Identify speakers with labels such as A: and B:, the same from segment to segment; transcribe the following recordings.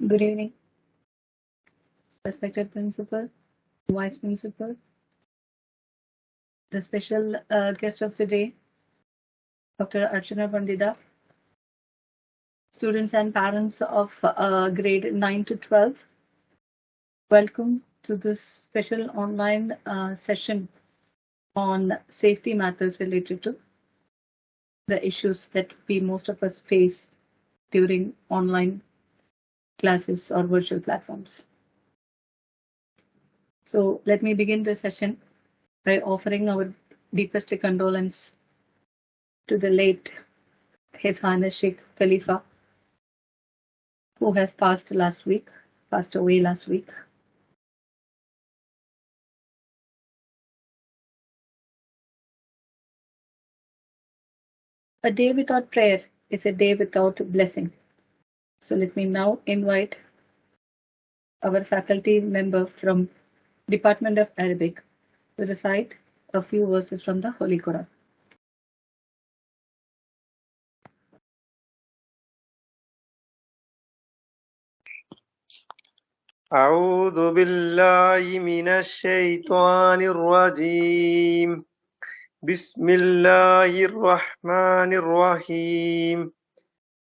A: Good evening, respected principal, vice principal, the special guest of the day, Dr. Archana Pandita, students and parents of grade 9 to 12. Welcome to this special online session on safety matters related to the issues that most of us face during online classes or virtual platforms. So let me begin the session by offering our deepest condolence to the late His Highness Sheikh Khalifa, who has passed away last week. A day without prayer is a day without blessing. So let me now invite our faculty member from Department of Arabic to recite a few verses from the Holy Quran.
B: أعوذ بالله من الشيطان الرجيم بسم الله الرحمن الرحيم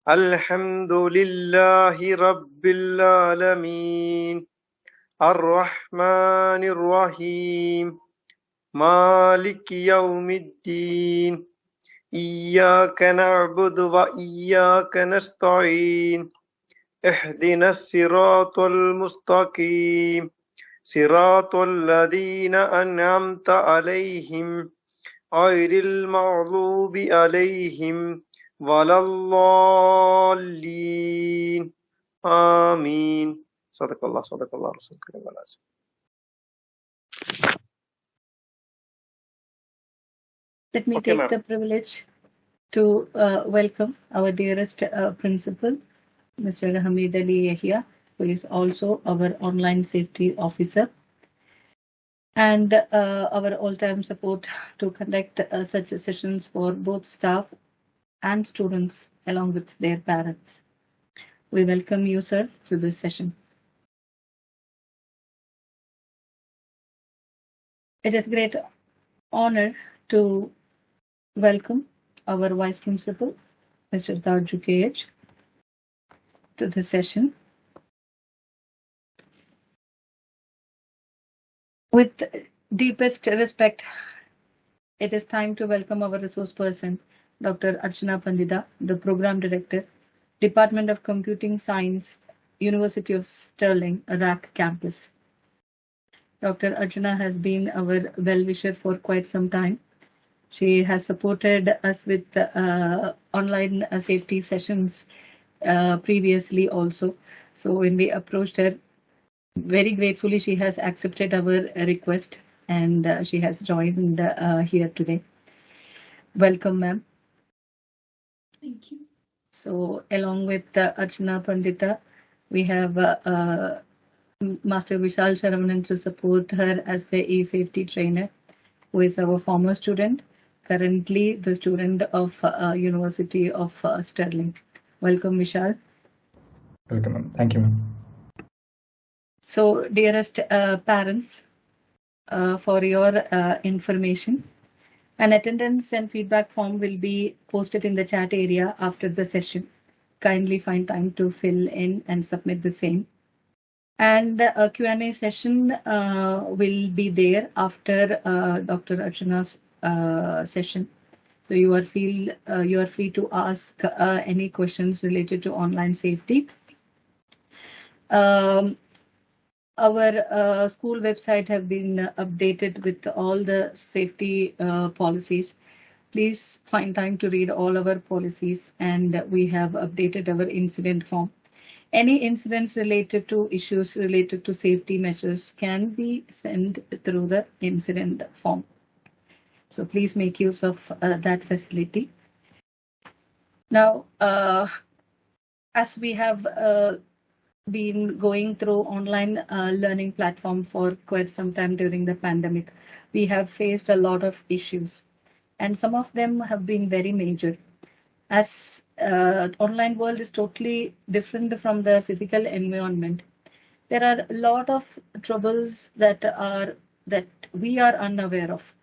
B: الحمد لله رب العالمين الرحمن الرحيم مالك يوم الدين إياك نعبد وإياك نستعين اهدنا الصراط المستقيم صراط الذين أنعمت عليهم غير المغضوب عليهم ولا الضالين آمين صدق الله رسول الله.
A: Let me take the privilege to welcome our dearest principal, Mr. Hamid Ali Yahya, who is also our online safety officer, and our all-time support to conduct such sessions for both staff and students along with their parents. We welcome you, sir, to this session. It is great honor to welcome our Vice Principal, Mr. Tarju KH, to the session. With deepest respect, it is time to welcome our resource person, Dr. Archana Pandita, the Program Director, Department of Computing Science, University of Stirling, RAK campus. Dr. Archana has been our well-wisher for quite some time. She has supported us with online safety sessions previously also. So when we approached her, very gratefully, she has accepted our request and she has joined here today. Welcome, ma'am.
C: Thank you.
A: So along with Archana Pandita, we have Master Vishal Sharavanan to support her as the e-safety trainer, who is our former student, currently the student of University of Stirling. Welcome, Vishal.
D: Welcome, ma'am. Thank you, ma'am.
A: So, dearest parents, for your information, an attendance and feedback form will be posted in the chat area after the session. Kindly find time to fill in and submit the same. And a Q&A session will be there after Dr. Archana's session. So you are free to ask any questions related to online safety. Our school website have been updated with all the safety policies. Please find time to read all our policies, and we have updated our incident form. Any incidents related to issues related to safety measures can be sent through the incident form. So please make use of that facility. Now, as we have been going through online learning platform for quite some time during the pandemic, we have faced a lot of issues, and some of them have been very major. As online world is totally different from the physical environment. There are a lot of troubles that we are unaware of.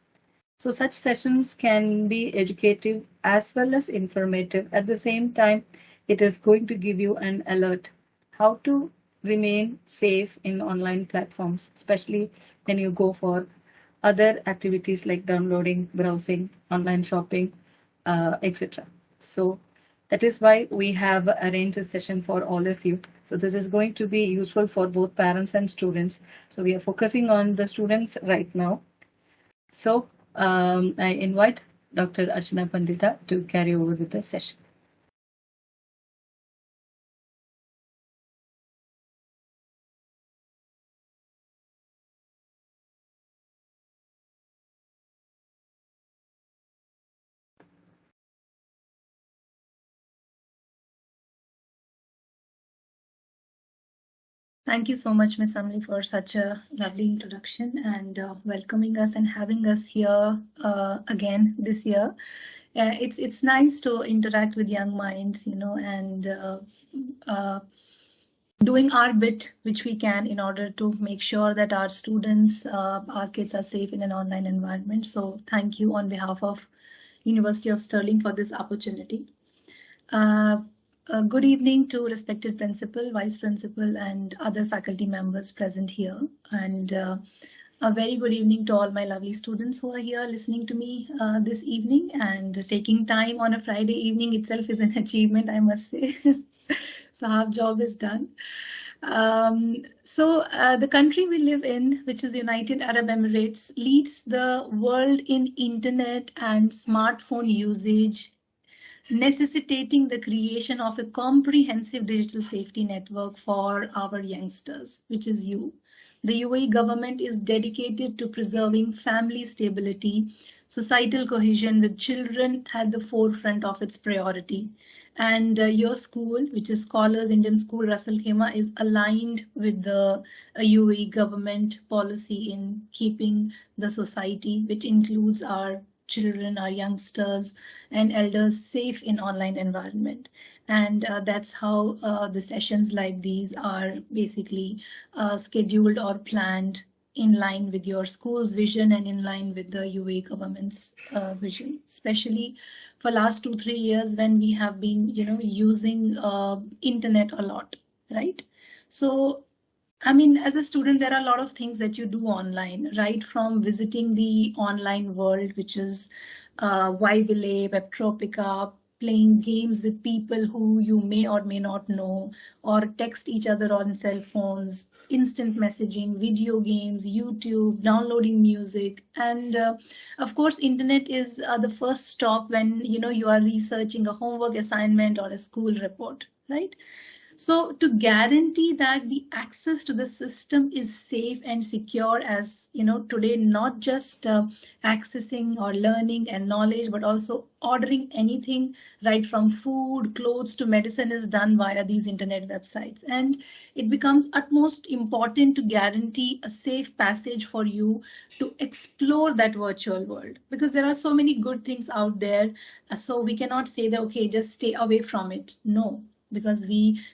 A: So such sessions can be educative as well as informative. At the same time, it is going to give you an alert how to remain safe in online platforms, especially when you go for other activities like downloading, browsing, online shopping, etc. So that is why we have arranged a session for all of you. So this is going to be useful for both parents and students. So we are focusing on the students right now. So I invite Dr. Archana Pandita to carry over with the session.
C: Thank you so much, Ms. Amli, for such a lovely introduction and welcoming us and having us here again this year. It's nice to interact with young minds, you know, and doing our bit which we can in order to make sure that our students, our kids are safe in an online environment. So thank you on behalf of University of Stirling for this opportunity. Good evening to respected principal, vice principal, and other faculty members present here. And a very good evening to all my lovely students who are here listening to me this evening, and taking time on a Friday evening itself is an achievement, I must say. So half job is done. The country we live in, which is United Arab Emirates, leads the world in internet and smartphone usage, necessitating the creation of a comprehensive digital safety network for our youngsters, which is you. The UAE government is dedicated to preserving family stability, societal cohesion, with children at the forefront of its priority. And your school, which is Scholars Indian School, Ras Al Khaimah, is aligned with the UAE government policy in keeping the society, which includes our children, our youngsters, and elders safe in online environment. And that's how the sessions like these are basically scheduled or planned in line with your school's vision and in line with the UAE government's vision, especially for last 2-3 years when we have been, you know, using internet a lot, right? So I mean, as a student, there are a lot of things that you do online, right? From visiting the online world, which is Vivile, Webtropica, playing games with people who you may or may not know, or text each other on cell phones, instant messaging, video games, YouTube, downloading music, and of course, internet is the first stop when you are researching a homework assignment or a school report, right? So to guarantee that the access to the system is safe and secure, as today, not just accessing or learning and knowledge, but also ordering anything, right from food, clothes to medicine, is done via these internet websites. And it becomes utmost important to guarantee a safe passage for you to explore that virtual world, because there are so many good things out there. So we cannot say that, okay, just stay away from it. No, because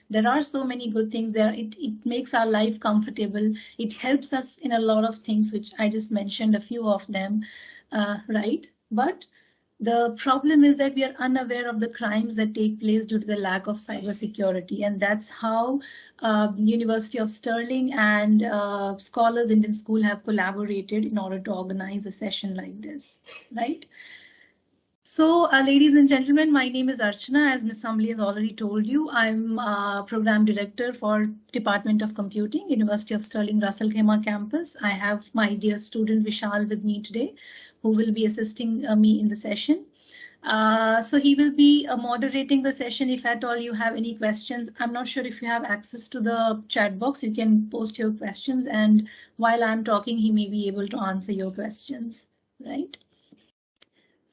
C: there are so many good things there. It makes our life comfortable. It helps us in a lot of things, which I just mentioned a few of them, right? But the problem is that we are unaware of the crimes that take place due to the lack of cybersecurity, and that's how University of Stirling and Scholars Indian School have collaborated in order to organize a session like this, right? So, ladies and gentlemen, my name is Archana. As Ms. Sambli has already told you, I'm Program Director for Department of Computing, University of Stirling, Ras Al Khaimah campus. I have my dear student Vishal with me today, who will be assisting me in the session. So he will be moderating the session. If at all you have any questions, I'm not sure if you have access to the chat box. You can post your questions, and while I'm talking, he may be able to answer your questions, right?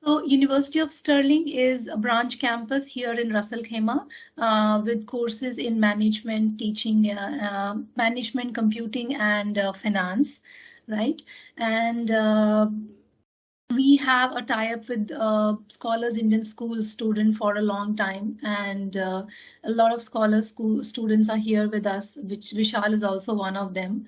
C: So University of Stirling is a branch campus here in Ras Al Khaimah with courses in management, teaching, management, computing, and finance, right? And we have a tie-up with Scholars Indian School student for a long time, and a lot of Scholars School students are here with us, which Vishal is also one of them.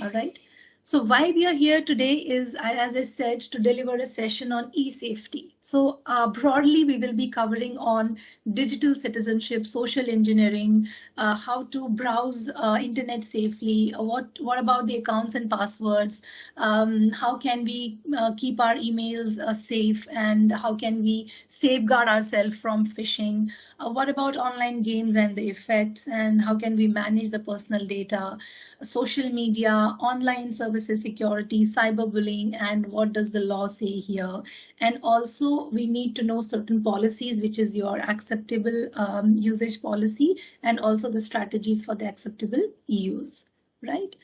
C: All right. So why we are here today is, as I said, to deliver a session on e-safety. So broadly, we will be covering on digital citizenship, social engineering, how to browse internet safely, what about the accounts and passwords, how can we keep our emails safe, and how can we safeguard ourselves from phishing, what about online games and the effects, and how can we manage the personal data, social media, online services security, cyberbullying, and what does the law say here. And also we need to know certain policies, which is your acceptable usage policy, and also the strategies for the acceptable use, right?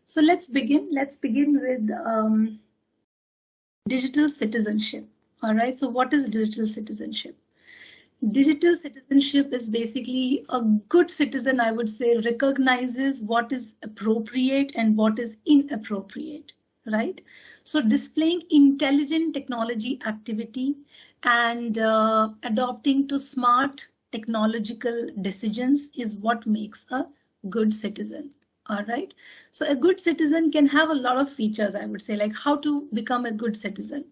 C: So let's begin. Let's begin with digital citizenship. All right, so what is digital citizenship? Digital citizenship is basically a good citizen, I would say, recognizes what is appropriate and what is inappropriate, right? So displaying intelligent technology activity and adopting to smart technological decisions is what makes a good citizen. All right. So a good citizen can have a lot of features, I would say, like how to become a good citizen.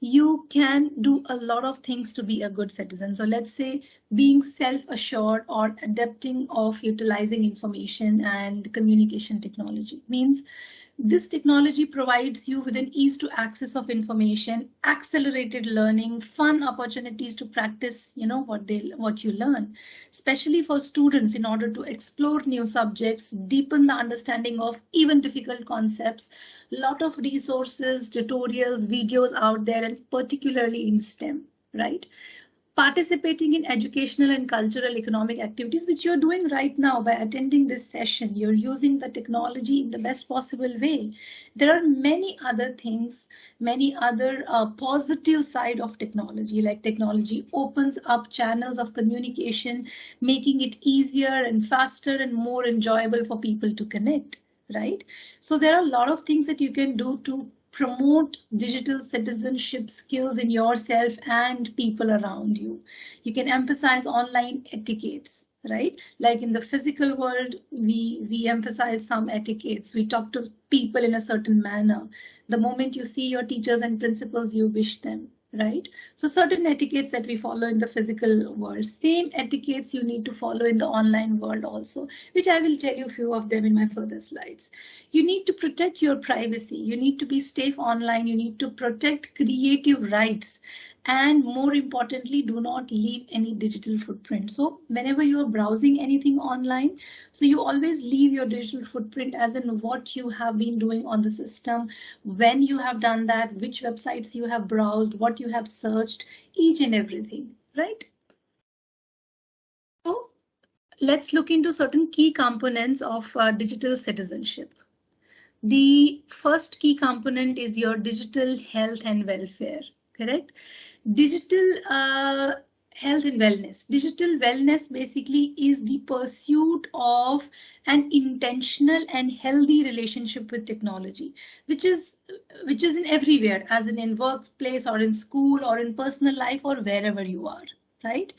C: You can do a lot of things to be a good citizen. So let's say being self-assured or adapting of utilizing information and communication technology means this technology provides you with an ease to access of information, accelerated learning, fun opportunities to practice, what you learn, especially for students in order to explore new subjects, deepen the understanding of even difficult concepts. Lot of resources, tutorials, videos out there, and particularly in STEM, right? Participating in educational and cultural economic activities, which you're doing right now by attending this session. You're using the technology in the best possible way. There are many other things, many other positive side of technology, like technology opens up channels of communication, making it easier and faster and more enjoyable for people to connect, right? So there are a lot of things that you can do to promote digital citizenship skills in yourself and people around you. You can emphasize online etiquettes, right? Like in the physical world, we emphasize some etiquettes. We talk to people in a certain manner. The moment you see your teachers and principals, you wish them, right? So certain etiquettes that we follow in the physical world, same etiquettes you need to follow in the online world also, which I will tell you a few of them in my further slides. You need to protect your privacy. You need to be safe online. You need to protect creative rights. And more importantly, do not leave any digital footprint. So whenever you are browsing anything online, so you always leave your digital footprint as in what you have been doing on the system, when you have done that, which websites you have browsed, what you have searched, each and everything, right? So let's look into certain key components of digital citizenship. The first key component is your digital health and welfare, correct? Digital health and wellness. Digital wellness basically is the pursuit of an intentional and healthy relationship with technology, which is in everywhere, as in workplace or in school or in personal life or wherever you are, right?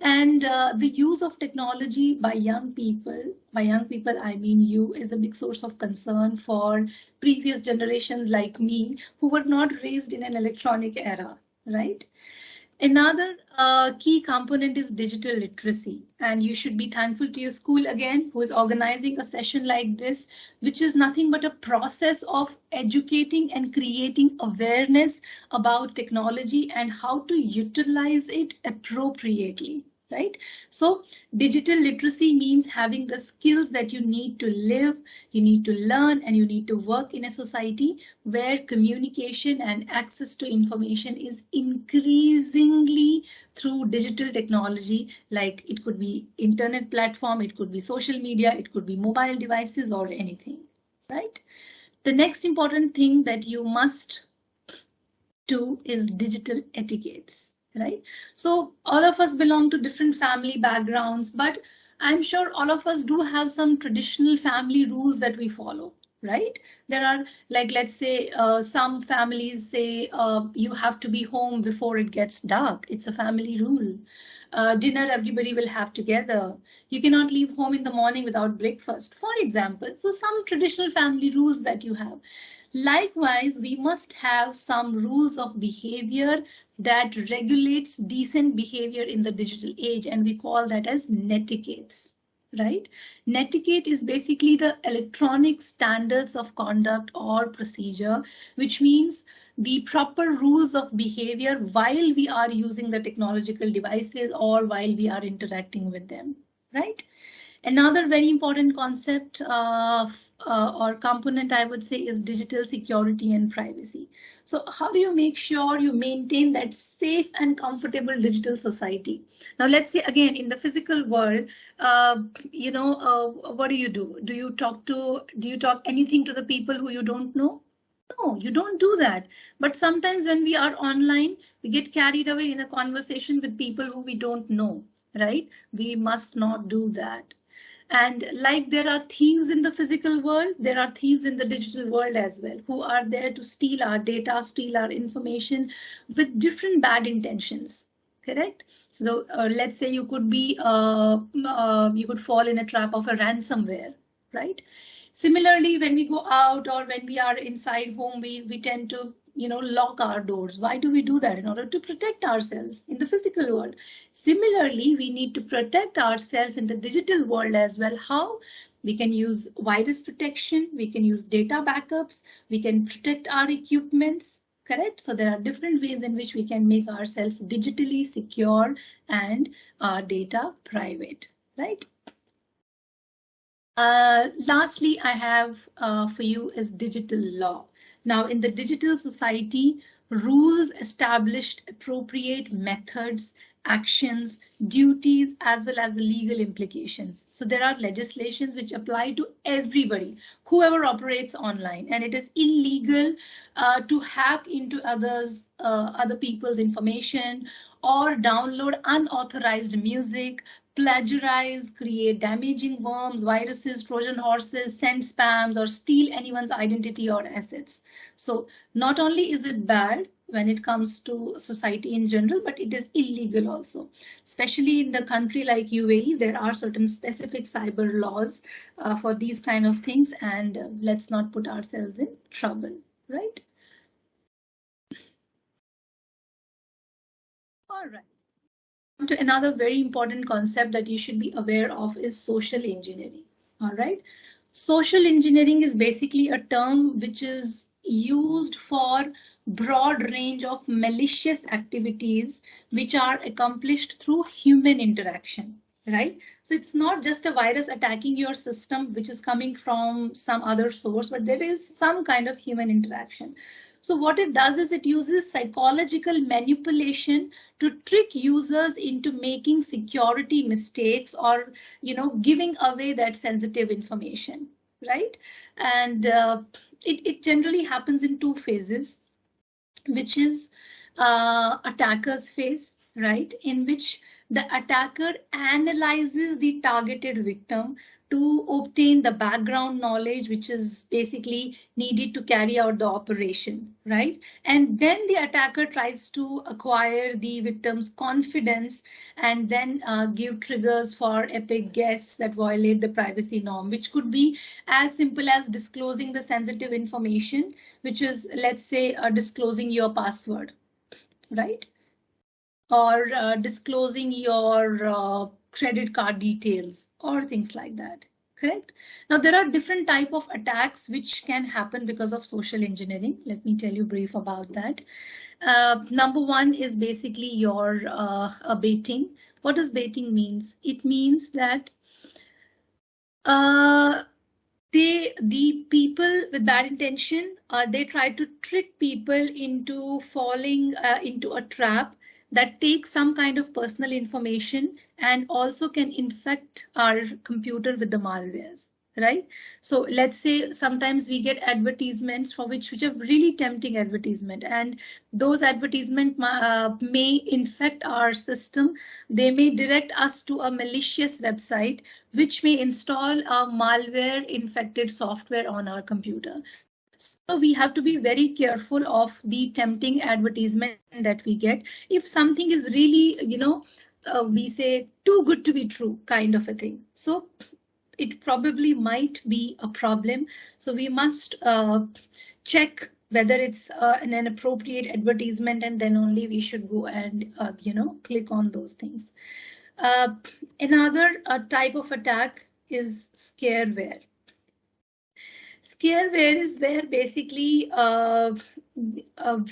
C: And the use of technology by young people I mean you, is a big source of concern for previous generations like me who were not raised in an electronic era, right? Another key component is digital literacy, and you should be thankful to your school again, who is organizing a session like this, which is nothing but a process of educating and creating awareness about technology and how to utilize it appropriately. Right? So digital literacy means having the skills that you need to live, you need to learn, and you need to work in a society where communication and access to information is increasingly through digital technology, like it could be internet platform, it could be social media, it could be mobile devices or anything, right? The next important thing that you must do is digital etiquettes. Right? So all of us belong to different family backgrounds, but I'm sure all of us do have some traditional family rules that we follow, right? There are, like, let's say some families say you have to be home before it gets dark. It's a family rule. Dinner everybody will have together. You cannot leave home in the morning without breakfast, for example. So some traditional family rules that you have. Likewise, we must have some rules of behavior that regulates decent behavior in the digital age, and we call that as netiquettes. Right? Netiquette is basically the electronic standards of conduct or procedure, which means the proper rules of behavior while we are using the technological devices or while we are interacting with them, right? Another very important concept or component, I would say, is digital security and privacy. So how do you make sure you maintain that safe and comfortable digital society? Now, let's say again, in the physical world, what do? Do you talk anything to the people who you don't know? No, you don't do that. But sometimes when we are online, we get carried away in a conversation with people who we don't know, right? We must not do that. And like there are thieves in the physical world, there are thieves in the digital world as well, who are there to steal our data, steal our information with different bad intentions. Correct. So let's say you could you could fall in a trap of a ransomware, right? Similarly, when we go out or when we are inside home, we tend to lock our doors. Why do we do that? In order to protect ourselves in the physical world. Similarly, we need to protect ourselves in the digital world as well. How? We can use virus protection, we can use data backups, we can protect our equipments, correct? So there are different ways in which we can make ourselves digitally secure and our data private, right? Lastly, I have for you is digital law. Now, in the digital society, rules established appropriate methods, actions, duties, as well as the legal implications. So there are legislations which apply to everybody, whoever operates online, and it is illegal to hack into other people's information or download unauthorized music, plagiarize, create damaging worms, viruses, Trojan horses, send spams, or steal anyone's identity or assets. So not only is it bad when it comes to society in general, but it is illegal also. Especially in the country like UAE, there are certain specific cyber laws for these kind of things, and let's not put ourselves in trouble, right? All right. To another very important concept that you should be aware of is social engineering. All right. Social engineering is basically a term which is used for broad range of malicious activities which are accomplished through human interaction, right? So it's not just a virus attacking your system which is coming from some other source, but there is some kind of human interaction. So what it does is it uses psychological manipulation to trick users into making security mistakes or giving away that sensitive information, right? And it generally happens in two phases, which is attacker's phase, right? In which the attacker analyzes the targeted victim to obtain the background knowledge, which is basically needed to carry out the operation, right? And then the attacker tries to acquire the victim's confidence and then give triggers for epic guests that violate the privacy norm, which could be as simple as disclosing the sensitive information, which is, let's say, disclosing your password, right? Or disclosing your credit card details or things like that. Correct. Now, there are different type of attacks which can happen because of social engineering. Let me tell you brief about that. Number one is basically your baiting. What does baiting means? It means that the people with bad intention, they try to trick people into falling into a trap that takes some kind of personal information and also can infect our computer with the malwares, right? So let's say sometimes we get advertisements for which are really tempting advertisement, and those advertisements may infect our system. They may direct us to a malicious website which may install a malware infected software on our computer. So we have to be very careful of the tempting advertisement that we get. If something is really, we say too good to be true kind of a thing, so it probably might be a problem. So we must check whether it's an appropriate advertisement, and then only we should go and click on those things. Another type of attack is scareware. Scareware is where basically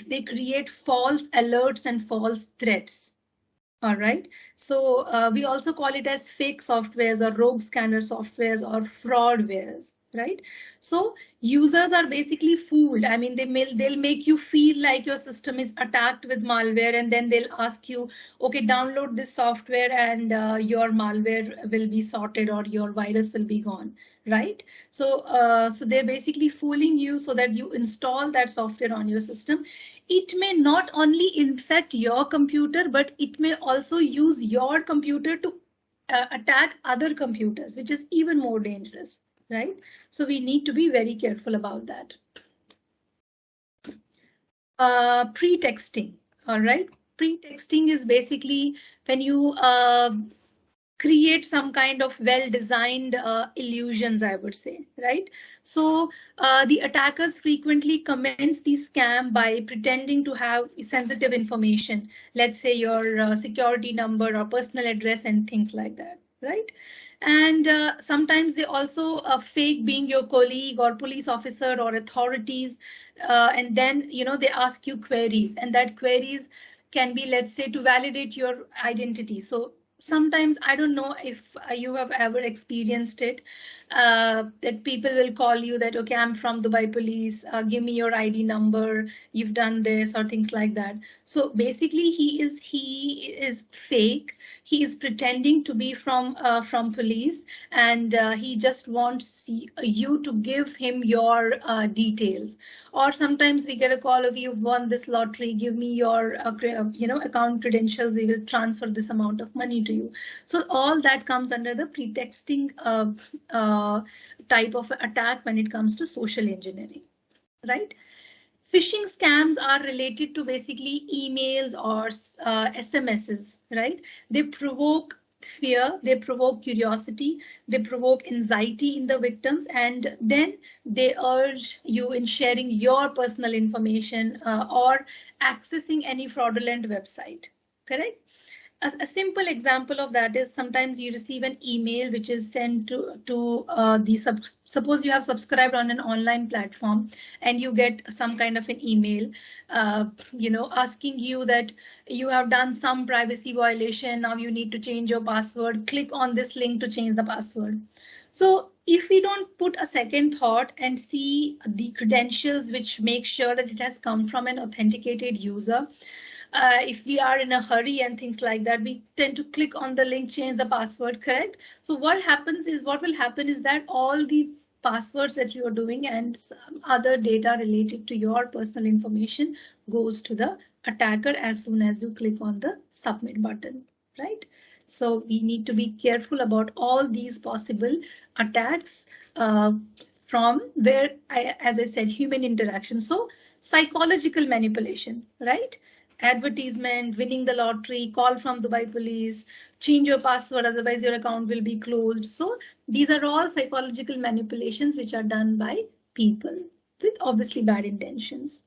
C: they create false alerts and false threats. All right, so we also call it as fake softwares or rogue scanner softwares or fraudwares, right? So users are basically fooled. I mean, they'll make you feel like your system is attacked with malware, and then they'll ask you, okay, download this software and your malware will be sorted or your virus will be gone, right? So so they're basically fooling you so that you install that software on your system. It may not only infect your computer, but it may also use your computer to attack other computers, which is even more dangerous, right? So we need to be very careful about that. Pretexting, all right? Pretexting is basically when you create some kind of well-designed illusions, I would say, right? So the attackers frequently commence the scam by pretending to have sensitive information, let's say your security number or personal address and things like that, right? And sometimes they also fake being your colleague or police officer or authorities, and then they ask you queries, and that queries can be, let's say, to validate your identity. So sometimes, I don't know if you have ever experienced it, that people will call you that, okay, I'm from Dubai police, give me your ID number, you've done this or things like that. So basically he is fake. He is pretending to be from police, and he just wants you to give him your details. Or sometimes we get a call of, you've won this lottery, give me your account credentials, we will transfer this amount of money to you. So all that comes under the pretexting type of attack when it comes to social engineering, right? Phishing scams are related to basically emails or SMSs, right? They provoke fear, they provoke curiosity, they provoke anxiety in the victims, and then they urge you in sharing your personal information or accessing any fraudulent website, correct? A simple example of that is sometimes you receive an email which is sent to suppose you have subscribed on an online platform, and you get some kind of an email, asking you that you have done some privacy violation. Now you need to change your password. Click on this link to change the password. So if we don't put a second thought and see the credentials which make sure that it has come from an authenticated user, if we are in a hurry and things like that, we tend to click on the link, change the password, correct? So what will happen is that all the passwords that you are doing and some other data related to your personal information goes to the attacker as soon as you click on the submit button, right? So we need to be careful about all these possible attacks from where, as I said, human interaction. So psychological manipulation, right? Advertisement, winning the lottery, call from Dubai police, change your password, otherwise your account will be closed. So these are all psychological manipulations which are done by people with obviously bad intentions.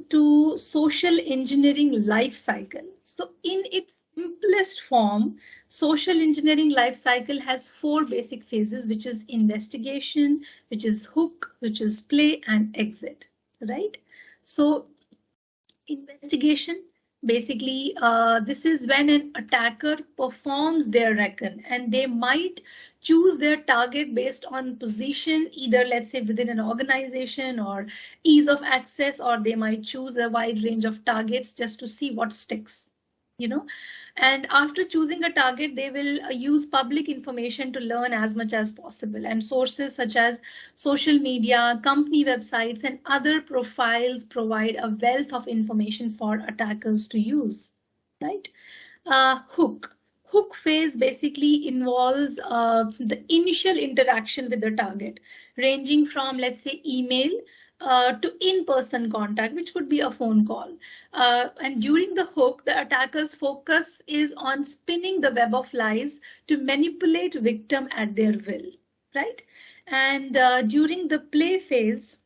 C: To social engineering life cycle. So in its simplest form, social engineering life cycle has 4 basic phases, which is investigation, which is hook, which is play, and exit, right? So investigation, basically, this is when an attacker performs their reckon, and they might choose their target based on position, either let's say within an organization or ease of access, or they might choose a wide range of targets just to see what sticks, And after choosing a target, they will use public information to learn as much as possible. And sources such as social media, company websites, and other profiles provide a wealth of information for attackers to use, right? Hook phase basically involves the initial interaction with the target, ranging from, let's say, email to in-person contact, which could be a phone call. And during the hook, the attacker's focus is on spinning the web of lies to manipulate victim at their will, right? And during the play phase,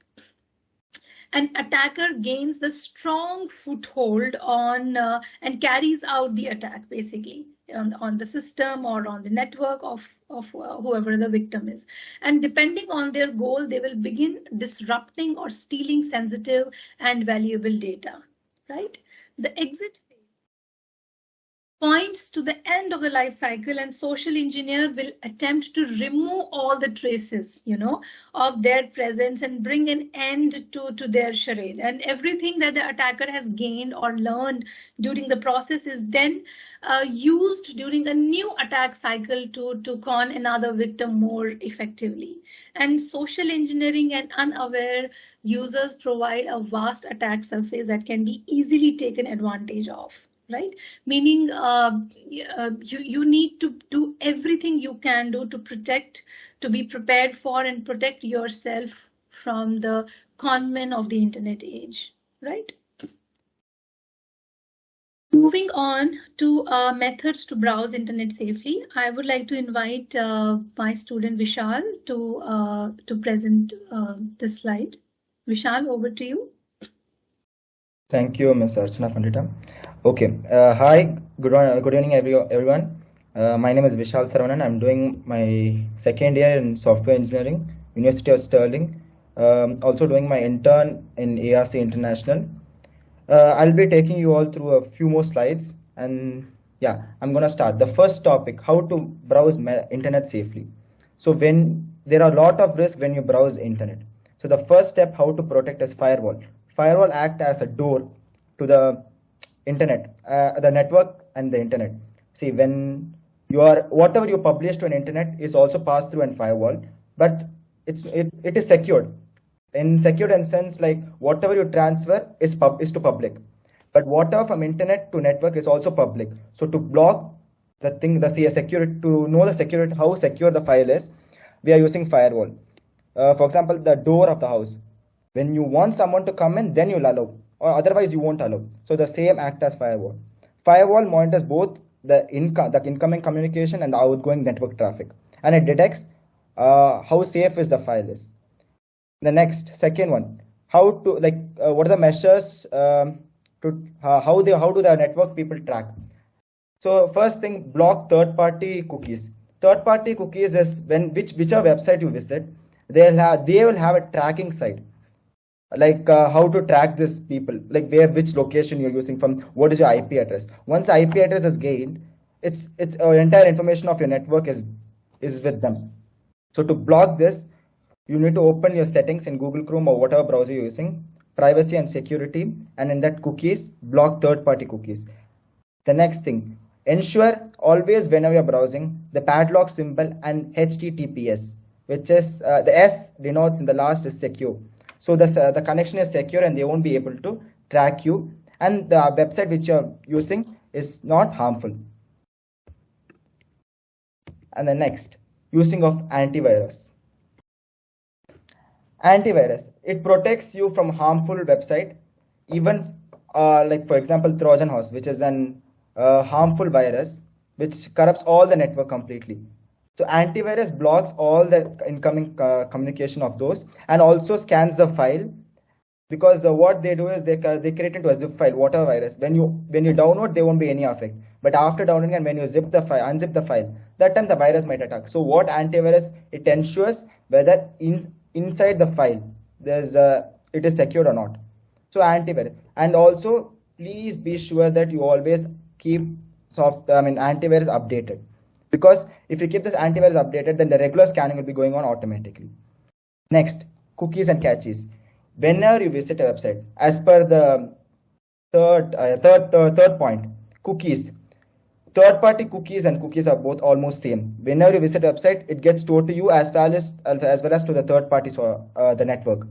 C: an attacker gains the strong foothold on and carries out the attack basically on the system or on the network of whoever the victim is. And depending on their goal, they will begin disrupting or stealing sensitive and valuable data, right? The exit points to the end of the life cycle, and social engineer will attempt to remove all the traces, of their presence and bring an end to their charade. And everything that the attacker has gained or learned during the process is then used during a new attack cycle to con another victim more effectively. And social engineering and unaware users provide a vast attack surface that can be easily taken advantage of. Right? Meaning you need to do everything you can do to protect, to be prepared for and protect yourself from the conmen of the internet age, right? Moving on to methods to browse internet safely, I would like to invite my student Vishal to present this slide. Vishal, over to you.
D: Thank you, Ms. Archana Pandita. Okay. Hi. Good evening, everyone. My name is Vishal Saravanan. I'm doing my second year in software engineering, University of Stirling. Also doing my intern in ARC International. I'll be taking you all through a few more slides, and yeah, I'm gonna start. The first topic: how to browse internet safely. So when there are a lot of risks when you browse internet. So the first step, how to protect, is firewall. Firewall act as a door to the internet, the network and the internet. See, when whatever you publish to an internet is also passed through a firewall, but it is secured. In secured in sense, like whatever you transfer is to public, but whatever from internet to network is also public. So to block the thing, security, to know the security, how secure the file is, we are using firewall. For example, the door of the house. When you want someone to come in, then you'll allow, or otherwise you won't allow. So the same act as firewall. Firewall monitors both the incoming communication and the outgoing network traffic, and it detects how safe is the file is. The second one, how to what are the measures to how do the network people track? So first thing, block third-party cookies. Third-party cookies is when whichever website you visit, they will have a tracking site, like how to track these people, like which location you're using from, what is your IP address. Once IP address is gained, it's entire information of your network is with them. So to block this, you need to open your settings in Google Chrome or whatever browser you're using, privacy and security, and in that cookies, block third-party cookies. The next thing, ensure always whenever you're browsing the padlock symbol and HTTPS, which is the S denotes in the last is secure. So the connection is secure and they won't be able to track you, and the website which you're using is not harmful. And the next, using of antivirus. Antivirus, it protects you from harmful website, even like for example Trojan horse, which is an harmful virus which corrupts all the network completely. So antivirus blocks all the incoming communication of those, and also scans the file, because what they do is they create into a zip file, whatever virus. When you download, there won't be any effect, but after downloading and when you unzip the file, that time the virus might attack. So what antivirus, it ensures whether inside the file it is secured or not. So antivirus, and also please be sure that you always keep antivirus updated, because if you keep this antivirus updated, then the regular scanning will be going on automatically. Next, cookies and caches. Whenever you visit a website, as per the third point, Cookies. Third-party cookies and cookies are both almost same. Whenever you visit a website, it gets stored to you as well as to the third party, the network.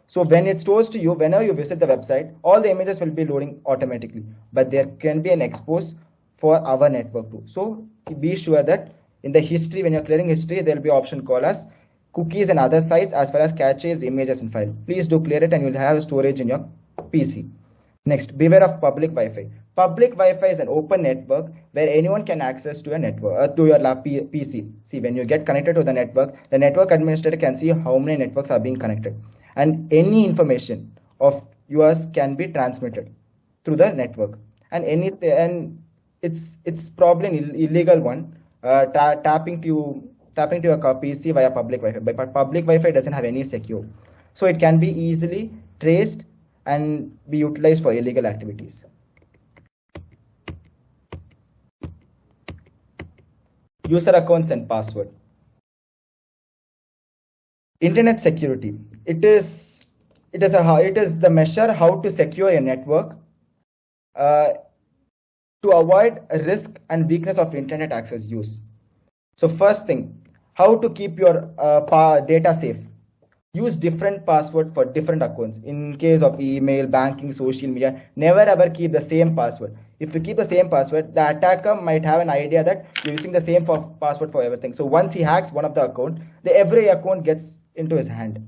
D: So when it stores to you, whenever you visit the website, all the images will be loading automatically. But there can be an expose for our network too. So be sure that in the history, when you're clearing history, there will be an option called as cookies and other sites as well as caches, images and file. Please do clear it and you'll have storage in your PC. Next, beware of public Wi-Fi. Public Wi-Fi is an open network where anyone can access to a network, to your PC. See, when you get connected to the network administrator can see how many networks are being connected, and any information of yours can be transmitted through the network. And it's probably an illegal one, tapping to your PC via public Wi-Fi. But public Wi-Fi doesn't have any secure, so it can be easily traced and be utilized for illegal activities. User accounts and password. Internet security. It is the measure how to secure a network to avoid risk and weakness of internet access use. So first thing, how to keep your data safe. Use different password for different accounts. In case of email, banking, social media, never ever keep the same password. If you keep the same password, the attacker might have an idea that you're using the same password for everything. So once he hacks one of the account, every account gets into his hand.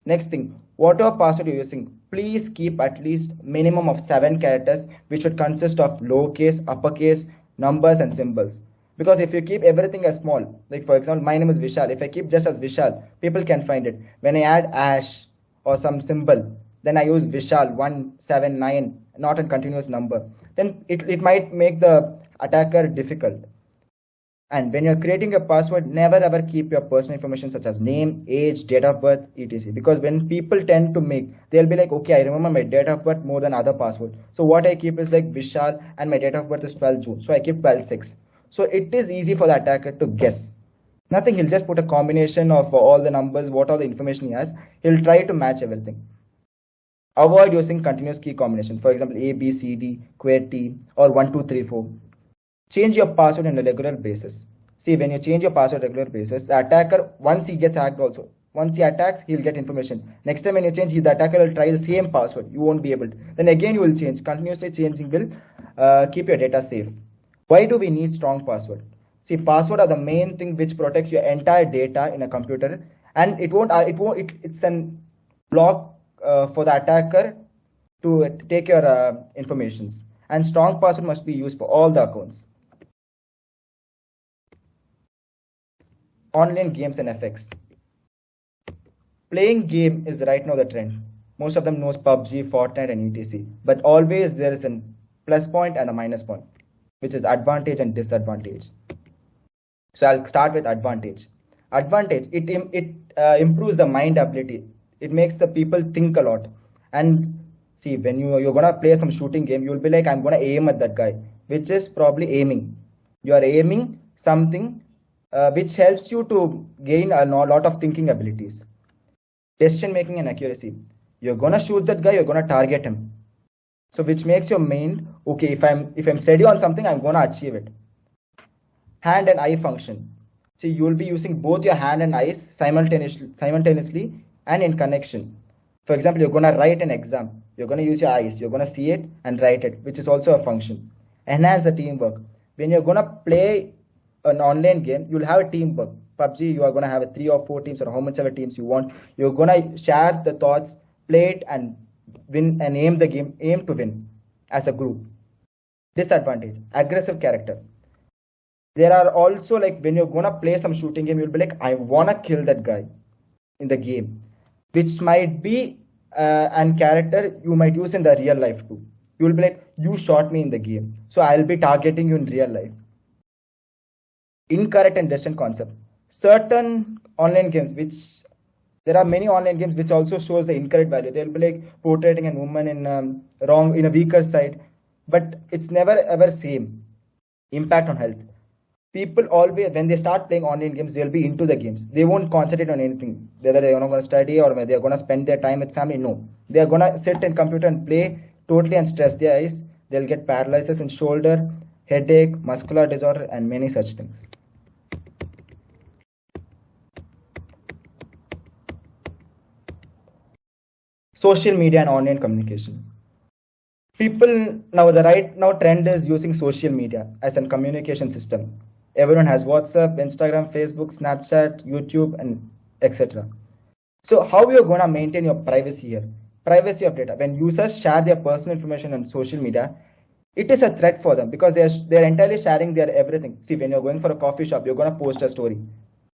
D: Next thing, whatever password you're using, please keep at least minimum of 7 characters, which should consist of lowercase, uppercase, numbers and symbols. Because if you keep everything as small, like for example, my name is Vishal. If I keep just as Vishal, people can find it. When I add ash or some symbol, then I use Vishal 179, not a continuous number. Then it might make the attacker difficult. And when you're creating a password, never ever keep your personal information such as name, age, date of birth, etc. Because when people tend to they'll be like, okay, I remember my date of birth more than other password. So what I keep is like Vishal and my date of birth is 12 June. So I keep 12/6. So it is easy for the attacker to guess. Nothing, he'll just put a combination of all the numbers, what all the information he has. He'll try to match everything. Avoid using continuous key combination. For example, A, B, C, D, QWERTY, or 1, 2, 3, 4. Change your password on a regular basis. See, when you change your password on a regular basis, the attacker, once he gets hacked also, once he attacks, he'll get information. Next time when you change, the attacker will try the same password. You won't be able to. Then again, you will change. Continuously changing will keep your data safe. Why do we need strong password? See, password are the main thing which protects your entire data in a computer, and it's an block for the attacker to take your informations. And strong password must be used for all the accounts. Online games and effects. Playing game is right now the trend. Most of them knows PUBG, Fortnite, and etc. But always there is a plus point and a minus point, which is advantage and disadvantage. So I'll start with advantage. Advantage, it improves the mind ability. It makes the people think a lot. And see, when you're gonna play some shooting game, you'll be like, I'm gonna aim at that guy, which is probably aiming. You are aiming something which helps you to gain a lot of thinking abilities. Decision making and accuracy. You're gonna shoot that guy, you're gonna target him. So which makes your mind, okay, if I'm steady on something, I'm gonna achieve it. Hand and eye function. See, you will be using both your hand and eyes simultaneously and in connection. For example, you're gonna write an exam. You're gonna use your eyes. You're gonna see it and write it, which is also a function. Enhance the teamwork. When you're gonna play an online game, you'll have a teamwork. PUBG, you are gonna have 3 or 4 teams or how much ever teams you want. You're gonna share the thoughts, play it and win and aim to win as a group. Disadvantage, aggressive character. There are also, like, when you're gonna play some shooting game, you'll be like, I wanna kill that guy in the game, which might be an character you might use in the real life too. You will be like, you shot me in the game, so I'll be targeting you in real life. Incorrect and distant concept. Certain online games, there are many online games which also shows the incorrect value. They'll be like portraying a woman in a weaker side, but it's never ever same. Impact on health. People always, when they start playing online games, they'll be into the games. They won't concentrate on anything, whether they're not going to study or whether they're going to spend their time with family. No, they're going to sit in computer and play totally and stress their eyes. They'll get paralysis in shoulder, headache, muscular disorder, and many such things. Social media and online communication. People now, the right now trend is using social media as a communication system. Everyone has WhatsApp, Instagram, Facebook, Snapchat, YouTube, and etc. So how you're gonna maintain your privacy here? Privacy of data. When users share their personal information on social media, it is a threat for them because they're entirely sharing their everything. See, when you're going for a coffee shop, you're gonna post a story.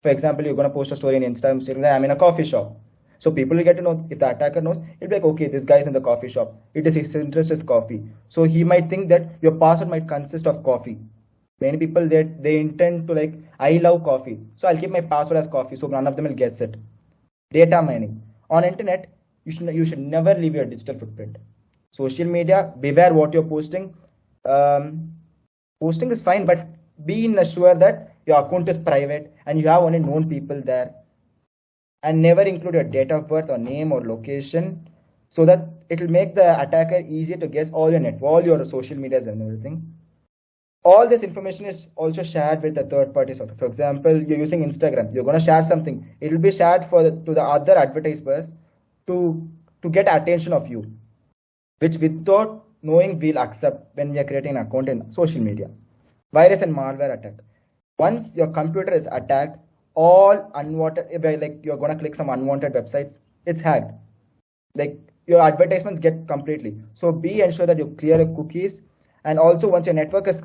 D: For example, you're gonna post a story on Instagram saying that I'm in a coffee shop. So people will get to know, if the attacker knows, it'll be like, okay, this guy's in the coffee shop. It is his interest is coffee. So he might think that your password might consist of coffee. Many people they intend to like, I love coffee, so I'll keep my password as coffee, so none of them will guess it. Data mining. On internet, you should never leave your digital footprint. Social media, beware what you're posting. Posting is fine, but be assured that your account is private and you have only known people there. And never include your date of birth or name or location, so that it will make the attacker easier to guess all your social medias and everything. All this information is also shared with the third party software. For example, you're using Instagram, you're going to share something. It will be shared to the other advertisers to get attention of you, which without knowing we'll accept when we are creating an account in social media. Virus and malware attack. Once your computer is attacked, all unwanted, like you're going to click some unwanted websites, it's hacked. Like your advertisements get completely. So be ensure that you clear your cookies. And also once your network is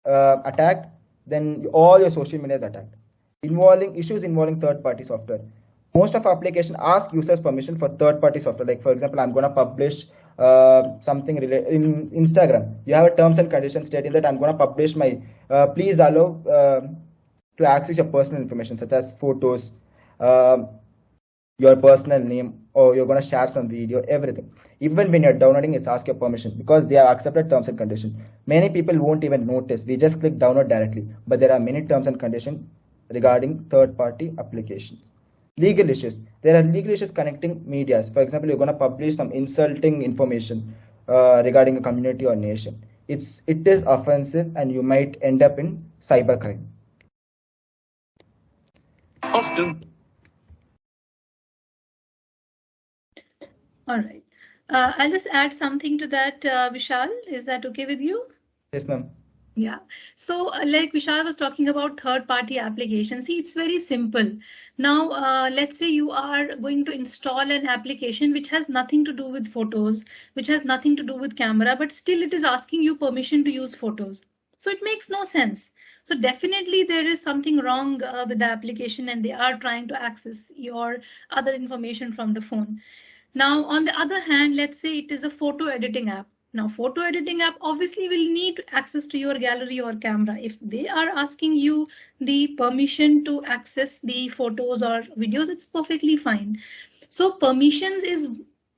D: attacked, then all your social media is attacked. Issues involving third-party software. Most of our applications ask users permission for third-party software. Like for example, I'm going to publish something in Instagram. You have a terms and conditions stating that I'm going to publish my please allow to access your personal information such as photos, your personal name, or you're going to share some video, everything. Even when you're downloading, it's ask your permission because they have accepted terms and conditions. Many people won't even notice. We just click download directly, but there are many terms and conditions regarding third-party applications. Legal issues. There are legal issues connecting medias. For example, you're going to publish some insulting information regarding a community or nation. It is offensive and you might end up in cybercrime.
B: Often.
C: All right. I'll just add something to that, Vishal. Is that okay with you?
D: Yes, ma'am.
C: Yeah. So like Vishal was talking about third-party applications. See, it's very simple. Now, let's say you are going to install an application which has nothing to do with photos, which has nothing to do with camera, but still it is asking you permission to use photos. So it makes no sense. So definitely there is something wrong with the application and they are trying to access your other information from the phone. Now, on the other hand, let's say it is a photo editing app. Now, photo editing app obviously will need access to your gallery or camera. If they are asking you the permission to access the photos or videos, it's perfectly fine. So permissions is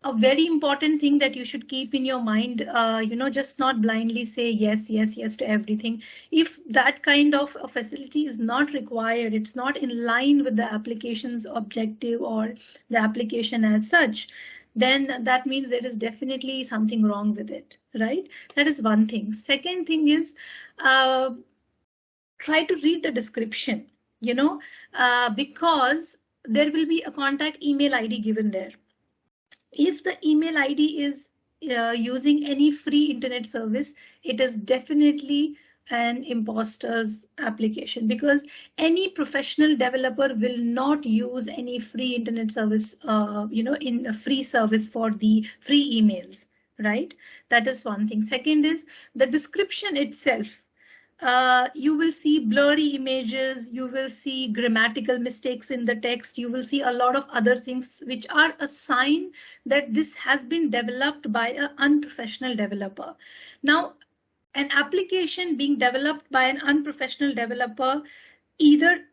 C: a very important thing that you should keep in your mind, just not blindly say yes, yes, yes to everything. If that kind of a facility is not required, it's not in line with the application's objective or the application as such, then that means there is definitely something wrong with it, right? That is one thing. Second thing is try to read the description, because there will be a contact email ID given there. If the email ID is using any free internet service, it is definitely an imposter's application because any professional developer will not use any free internet service, in a free service for the free emails, right? That is one thing. Second is the description itself. You will see blurry images, you will see grammatical mistakes in the text, you will see a lot of other things which are a sign that this has been developed by an unprofessional developer. Now, an application being developed by an unprofessional developer, either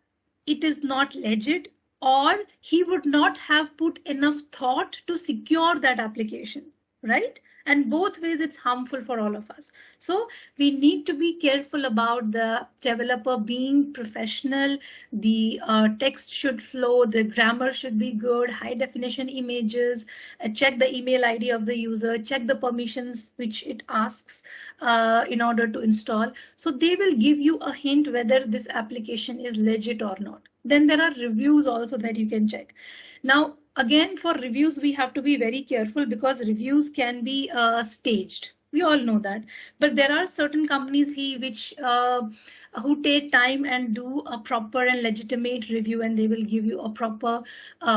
C: it is not legit or he would not have put enough thought to secure that application, right? and both ways it's harmful for all of us. So we need to be careful about the developer being professional. The text should flow, the grammar should be good, high definition images, check the email ID of the user, check the permissions which it asks in order to install. So they will give you a hint whether this application is legit or not. Then there are reviews also that you can check. Now, again, for reviews, we have to be very careful because reviews can be staged. We all know that, but there are certain companies who take time and do a proper and legitimate review, and they will give you a proper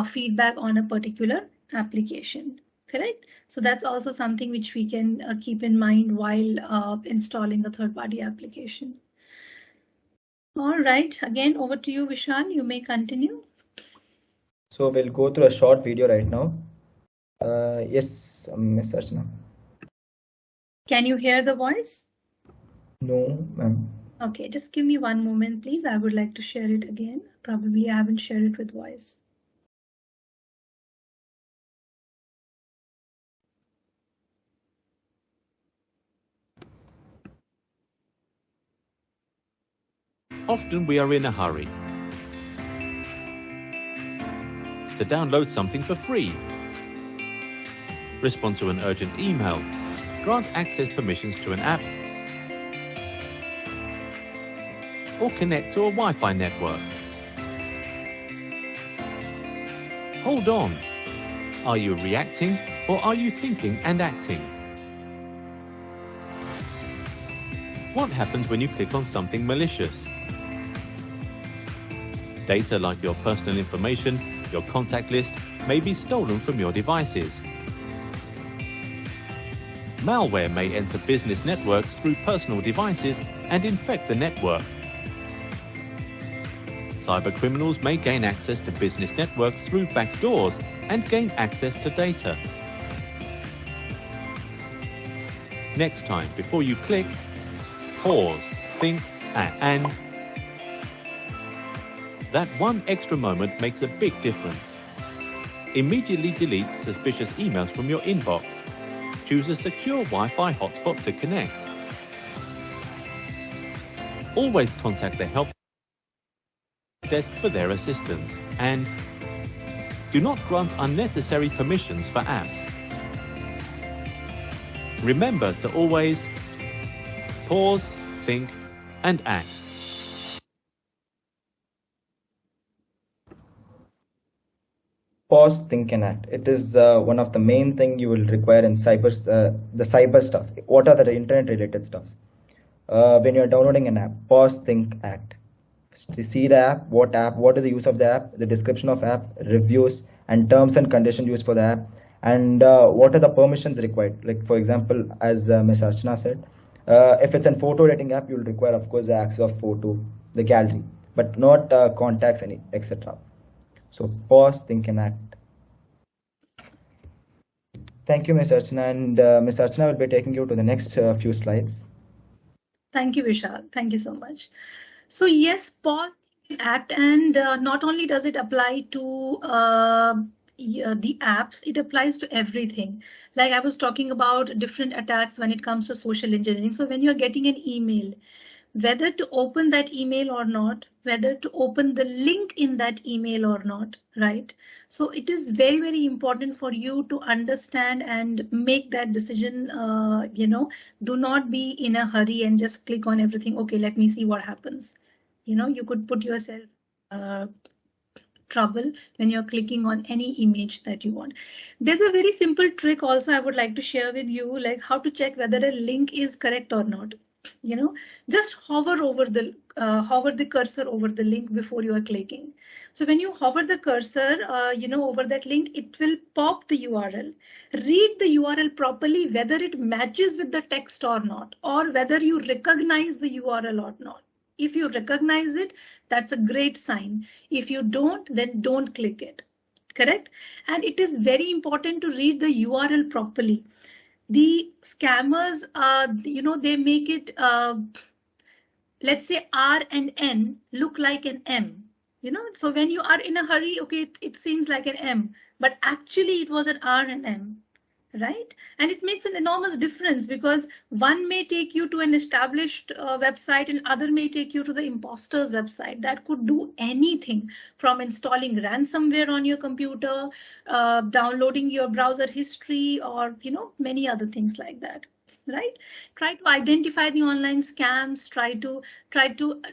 C: feedback on a particular application. Correct? So that's also something which we can keep in mind while installing a third-party application. All right, again, over to you, Vishal. You may continue.
D: So we'll go through a short video right now. Yes, Ms. Archana.
C: Can you hear the voice?
D: No, ma'am.
C: Okay, just give me one moment, please. I would like to share it again. Probably I haven't shared it with voice.
E: Often we are in a hurry to download something for free, respond to an urgent email, grant access permissions to an app, or connect to a Wi-Fi network. Hold on. Are you reacting or are you thinking and acting? What happens when you click on something malicious? Data like your personal information, your contact list, may be stolen from your devices. Malware may enter business networks through personal devices and infect the network. Cybercriminals may gain access to business networks through backdoors and gain access to data. Next time, before you click, pause, think, and that one extra moment makes a big difference. Immediately delete suspicious emails from your inbox. Choose a secure Wi-Fi hotspot to connect. Always contact the help desk for their assistance. And do not grant unnecessary permissions for apps. Remember to always pause, think, and act.
D: Pause, think, and act. It is one of the main thing you will require in the cyber stuff. What are the internet-related stuffs? When you're downloading an app, pause, think, act. See the app, what is the use of the app, the description of app, reviews, and terms and conditions used for the app, and what are the permissions required. Like for example, as Ms. Archana said, if it's a photo editing app, you'll require, of course, the access of photo, the gallery, but not contacts, etc. So pause, think, and act. Thank you, Ms. Archana, and Ms. Archana will be taking you to the next few slides.
C: Thank you, Vishal. Thank you so much. So yes, pause, think, and act, and not only does it apply to the apps, it applies to everything. Like I was talking about different attacks when it comes to social engineering. So when you're getting an email, whether to open that email or not, whether to open the link in that email or not, right? So it is very, very important for you to understand and make that decision. Do not be in a hurry and just click on everything. Okay, let me see what happens. You could put yourself trouble when you're clicking on any image that you want. There's a very simple trick also I would like to share with you, like how to check whether a link is correct or not. Just hover over the cursor over the link before you are clicking. So when you hover the cursor, over that link, it will pop the URL. Read the URL properly, whether it matches with the text or not, or whether you recognize the URL or not. If you recognize it, that's a great sign. If you don't, then don't click it. Correct? And it is very important to read the URL properly. The scammers, they make it, let's say R and N look like an M. So when you are in a hurry, okay, it seems like an M, but actually it was an R and M. right? And it makes an enormous difference because one may take you to an established website and other may take you to the imposter's website that could do anything from installing ransomware on your computer, downloading your browser history, or many other things like that. Right? Try to identify the online scams. Try to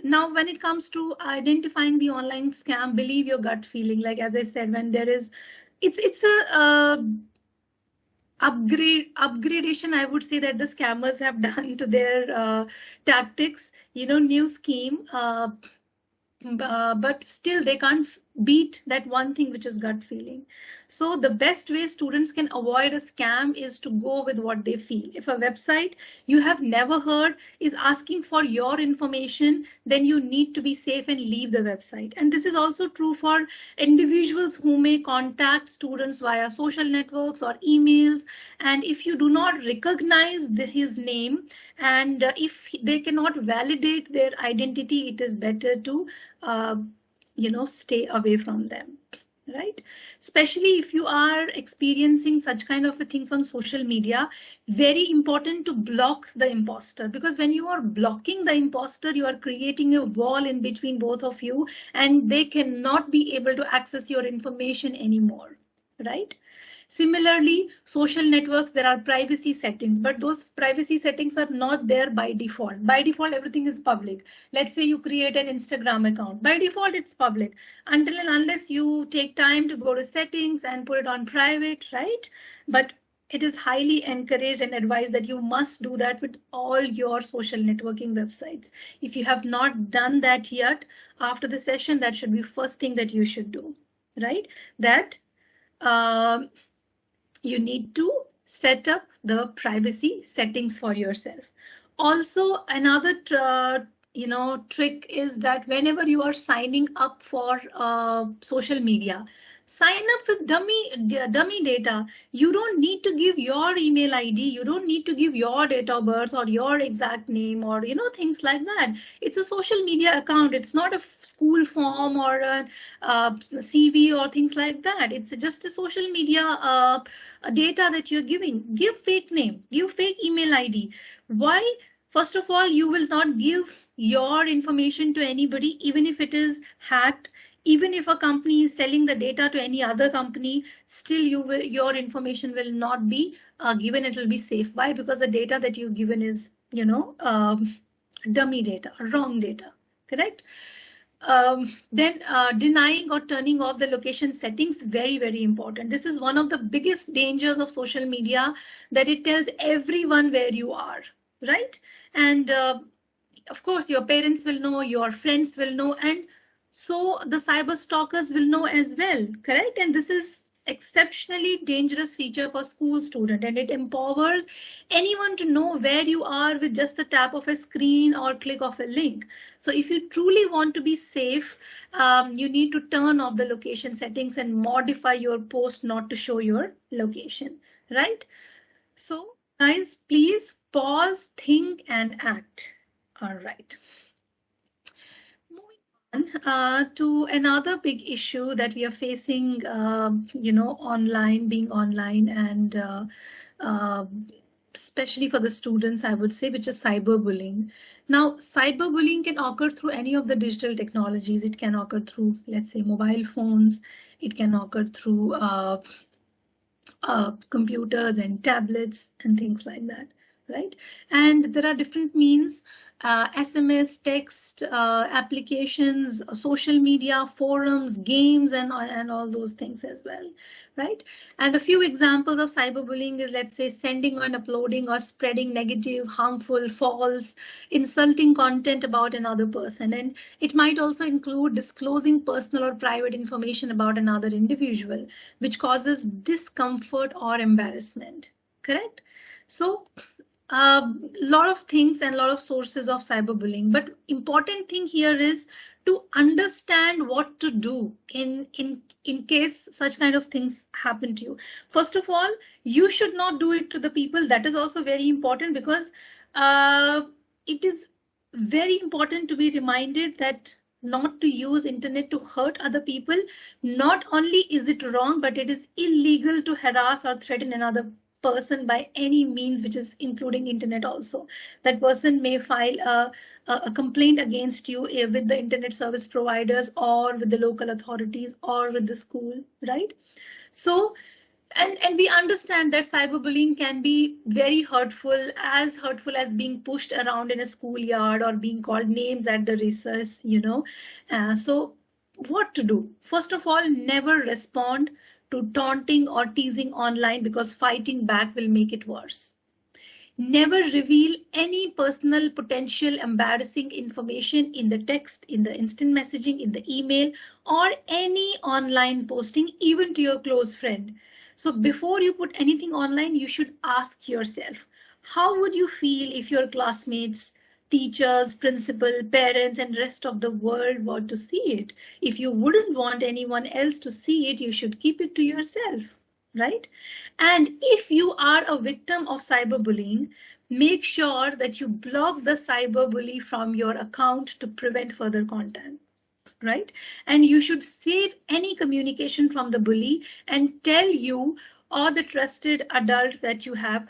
C: now when it comes to identifying the online scam, believe your gut feeling. Like as I said, when there is, it's a upgradation, I would say, that the scammers have done to their tactics. New scheme, but still they can't beat that one thing, which is gut feeling. So the best way students can avoid a scam is to go with what they feel. If a website you have never heard is asking for your information, then you need to be safe and leave the website. And this is also true for individuals who may contact students via social networks or emails. And if you do not recognize his name, and if they cannot validate their identity, it is better to stay away from them, right? Especially if you are experiencing such kind of things on social media, very important to block the imposter, because when you are blocking the imposter, you are creating a wall in between both of you and they cannot be able to access your information anymore, right? Similarly, social networks, there are privacy settings, but those privacy settings are not there by default. By default, everything is public. Let's say you create an Instagram account. By default, it's public until and unless you take time to go to settings and put it on private, right? But it is highly encouraged and advised that you must do that with all your social networking websites. If you have not done that yet, after the session, that should be first thing that you should do, right? That you need to set up the privacy settings for yourself. Also, another trick is that whenever you are signing up for social media, sign up with dummy data. You don't need to give your email ID. You don't need to give your date of birth or your exact name or things like that. It's a social media account. It's not a school form or a CV or things like that. It's just a social media data that you're giving. Give fake name, give fake email ID. Why? First of all, you will not give your information to anybody, even if it is hacked. Even if a company is selling the data to any other company, still your information will not be given. It will be safe. Why? Because the data that you've given is, dummy data, wrong data, correct? Then denying or turning off the location settings, very, very important. This is one of the biggest dangers of social media, that it tells everyone where you are, right? And of course, your parents will know, your friends will know, and so the cyber stalkers will know as well, correct? And this is exceptionally dangerous feature for school student, and it empowers anyone to know where you are with just the tap of a screen or click of a link. So if you truly want to be safe, you need to turn off the location settings and modify your post not to show your location, right? So guys, please pause, think, and act. All right. To another big issue that we are facing, online, being online, and especially for the students, I would say, which is cyberbullying. Now, cyberbullying can occur through any of the digital technologies. It can occur through, let's say, mobile phones. It can occur through computers and tablets and things like that, right? And there are different means. SMS, text, applications, social media, forums, games, and all those things as well, right? And a few examples of cyberbullying is, let's say, sending and uploading or spreading negative, harmful, false, insulting content about another person. And it might also include disclosing personal or private information about another individual, which causes discomfort or embarrassment, correct? So lot of things and a lot of sources of cyberbullying, but important thing here is to understand what to do in case such kind of things happen to you. First of all, you should not do it to the people. That is also very important, because it is very important to be reminded that not to use internet to hurt other people. Not only is it wrong, but it is illegal to harass or threaten another person by any means, which is including internet also. That person may file a complaint against you with the internet service providers or with the local authorities or with the school, right? So, and we understand that cyberbullying can be very hurtful as being pushed around in a schoolyard or being called names at the recess, so what to do? First of all, never respond to taunting or teasing online, because fighting back will make it worse. Never reveal any personal potential embarrassing information in the text, in the instant messaging, in the email, or any online posting, even to your close friend. So before you put anything online, you should ask yourself, how would you feel if your classmates, teachers, principal, parents, and rest of the world were to see it? If you wouldn't want anyone else to see it, you should keep it to yourself, right? And if you are a victim of cyberbullying, make sure that you block the cyberbully from your account to prevent further content, right? And you should save any communication from the bully and tell you or the trusted adult that you have,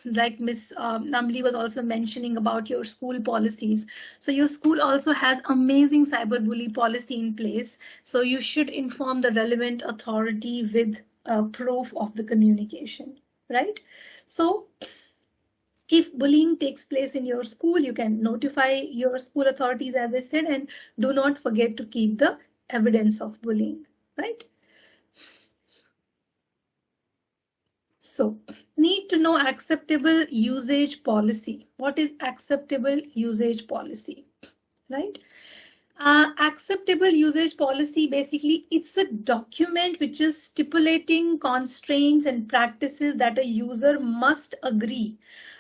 C: like Miss Namli was also mentioning about your school policies. So your school also has amazing cyberbully policy in place. So you should inform the relevant authority with proof of the communication, right? So if bullying takes place in your school, you can notify your school authorities, as I said, and do not forget to keep the evidence of bullying, right? So, need to know acceptable usage policy. What is acceptable usage policy, right? Acceptable usage policy, basically, it's a document which is stipulating constraints and practices that a user must agree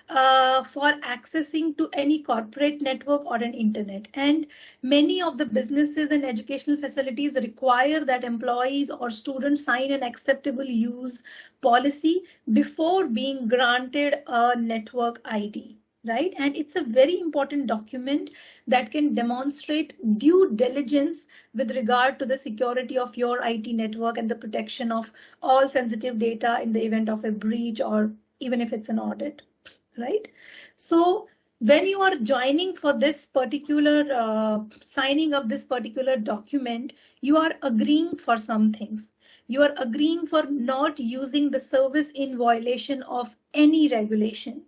C: for accessing to any corporate network or an internet. And many of the businesses and educational facilities require that employees or students sign an acceptable use policy before being granted a network ID. Right? And it's a very important document that can demonstrate due diligence with regard to the security of your IT network and the protection of all sensitive data in the event of a breach or even if it's an audit, right? So when you are joining for this particular, signing up this particular document, you are agreeing for some things. You are agreeing for not using the service in violation of any regulation.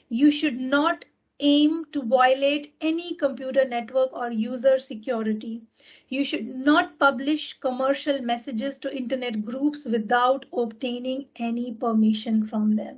C: You should not aim to violate any computer network or user security. You should not publish commercial messages to internet groups without obtaining any permission from them.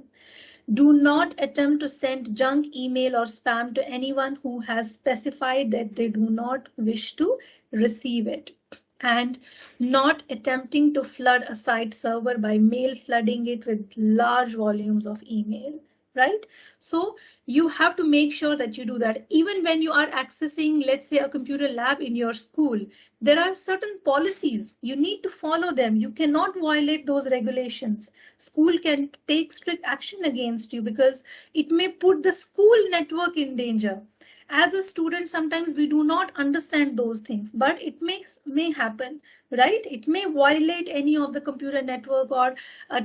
C: Do not attempt to send junk email or spam to anyone who has specified that they do not wish to receive it. And not attempting to flood a site server by mail flooding it with large volumes of email. Right? So you have to make sure that you do that. Even when you are accessing, let's say, a computer lab in your school, there are certain policies. You need to follow them. You cannot violate those regulations. School can take strict action against you because it may put the school network in danger. As a student, sometimes we do not understand those things, but it may happen, right? It may violate any of the computer network or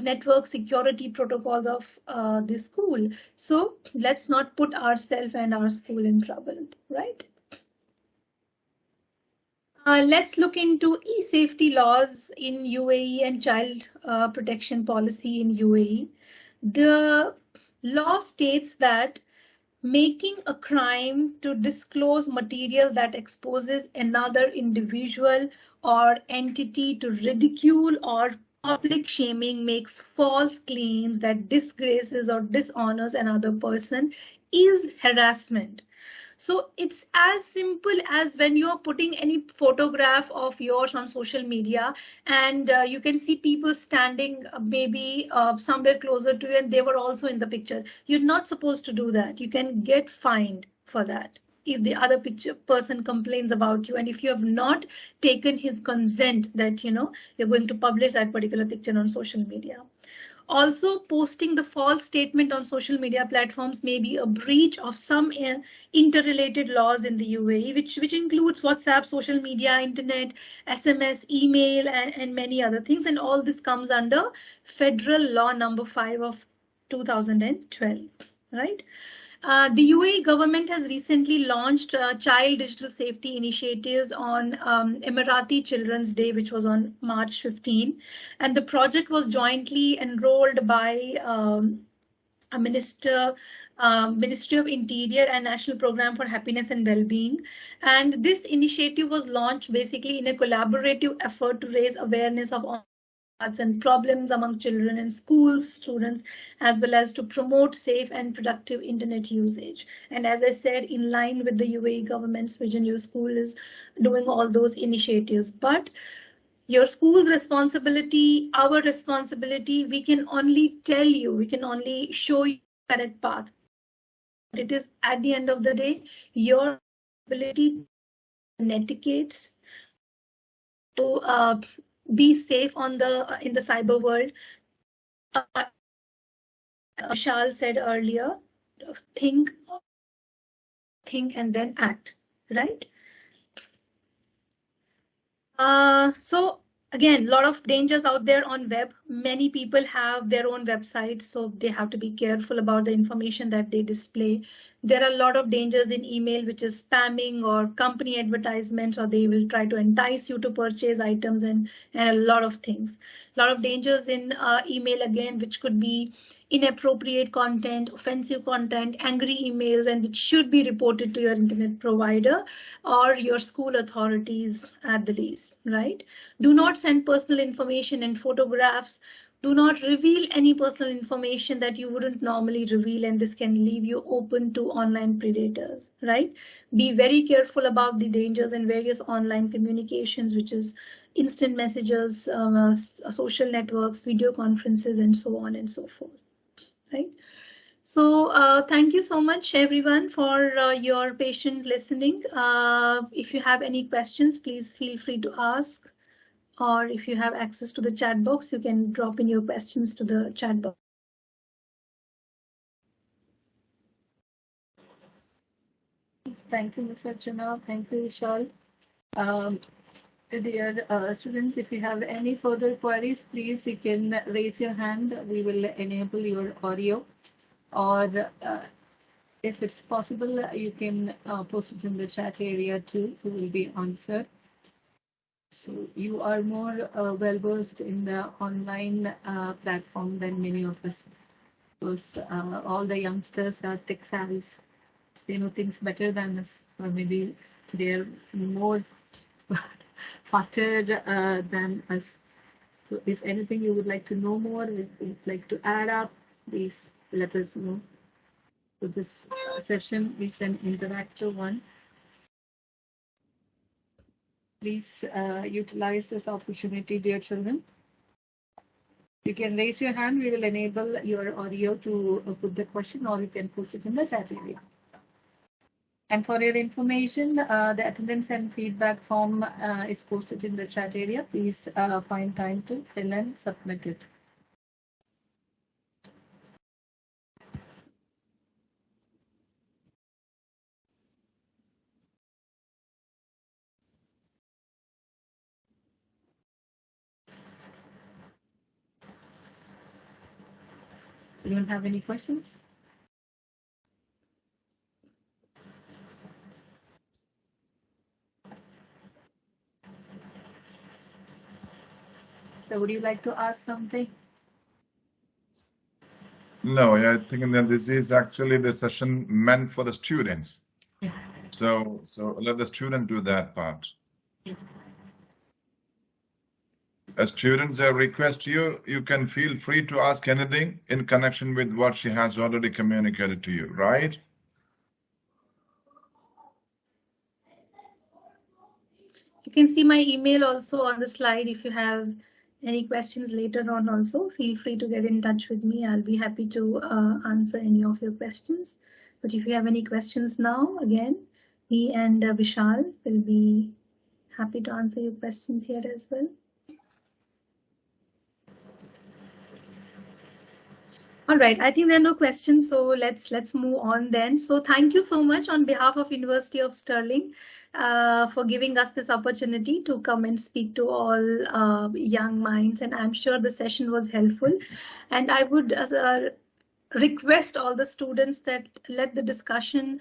C: network security protocols of the school. So let's not put ourselves and our school in trouble, right? Let's look into e-safety laws in UAE and child protection policy in UAE. The law states that making a crime to disclose material that exposes another individual or entity to ridicule or public shaming makes false claims that disgraces or dishonors another person is harassment. So it's as simple as when you're putting any photograph of yours on social media and you can see people standing maybe somewhere closer to you and they were also in the picture. You're not supposed to do that. You can get fined for that if the other person complains about you and if you have not taken his consent that you're going to publish that particular picture on social media. Also, posting the false statement on social media platforms may be a breach of some interrelated laws in the UAE, which includes WhatsApp, social media, internet, SMS, email, and many other things. And all this comes under Federal Law number 5 of 2012, right? The UAE government has recently launched child digital safety initiatives on Emirati Children's Day, which was on March 15. And the project was jointly enrolled by a Ministry of Interior and National Program for Happiness and Wellbeing. And this initiative was launched basically in a collaborative effort to raise awareness of and problems among children in schools, students, as well as to promote safe and productive internet usage. And as I said, in line with the UAE government's vision, your school is doing all those initiatives. But your school's responsibility, our responsibility, we can only tell you, we can only show you the correct path. But it is at the end of the day, your ability and etiquettes to be safe on in the cyber world. Vishal said earlier, think and then act, right? So again, a lot of dangers out there on web. Many people have their own websites, so they have to be careful about the information that they display. There are a lot of dangers in email, which is spamming or company advertisements, or they will try to entice you to purchase items and a lot of things. A lot of dangers in email again, which could be inappropriate content, offensive content, angry emails, and which should be reported to your internet provider or your school authorities at the least, right? Do not send personal information and photographs. Do not reveal any personal information that you wouldn't normally reveal, and this can leave you open to online predators, right? Be very careful about the dangers in various online communications, which is instant messages, social networks, video conferences, and so on and so forth. Right. So thank you so much, everyone, for your patient listening. If you have any questions, please feel free to ask. Or if you have access to the chat box, you can drop in your questions to the chat box.
A: Thank you, Ms. Archana. Thank you, Vishal. Dear students, if you have any further queries, please you can raise your hand. We will enable your audio, or if it's possible, you can post it in the chat area too. It will be answered. So you are more well versed in the online platform than many of us, because all the youngsters are tech savvy. They know things better than us, or maybe they're more faster than us. So if anything you would like to know more, if you'd like to add up, please let us know. So this session is an interactive one. Please utilize this opportunity, dear children. You can raise your hand. We will enable your audio to put the question, or you can post it in the chat area. And for your information, the attendance and feedback form is posted in the chat area. Please find time to fill and submit it. You don't have any questions? So would you like to ask something?
F: No, I think that this is actually the session meant for the students.
A: Yeah.
F: So let the students do that part.
A: Yeah.
F: As students, I request you can feel free to ask anything in connection with what she has already communicated to you, right?
C: You can see my email also on the slide. If you have any questions later on also, feel free to get in touch with me. I'll be happy to answer any of your questions. But if you have any questions now, again, me and Vishal will be happy to answer your questions here as well. All right, I think there are no questions, so let's move on then. So thank you so much on behalf of University of Stirling for giving us this opportunity to come and speak to all young minds, and I'm sure the session was helpful. And I would request all the students that let the discussion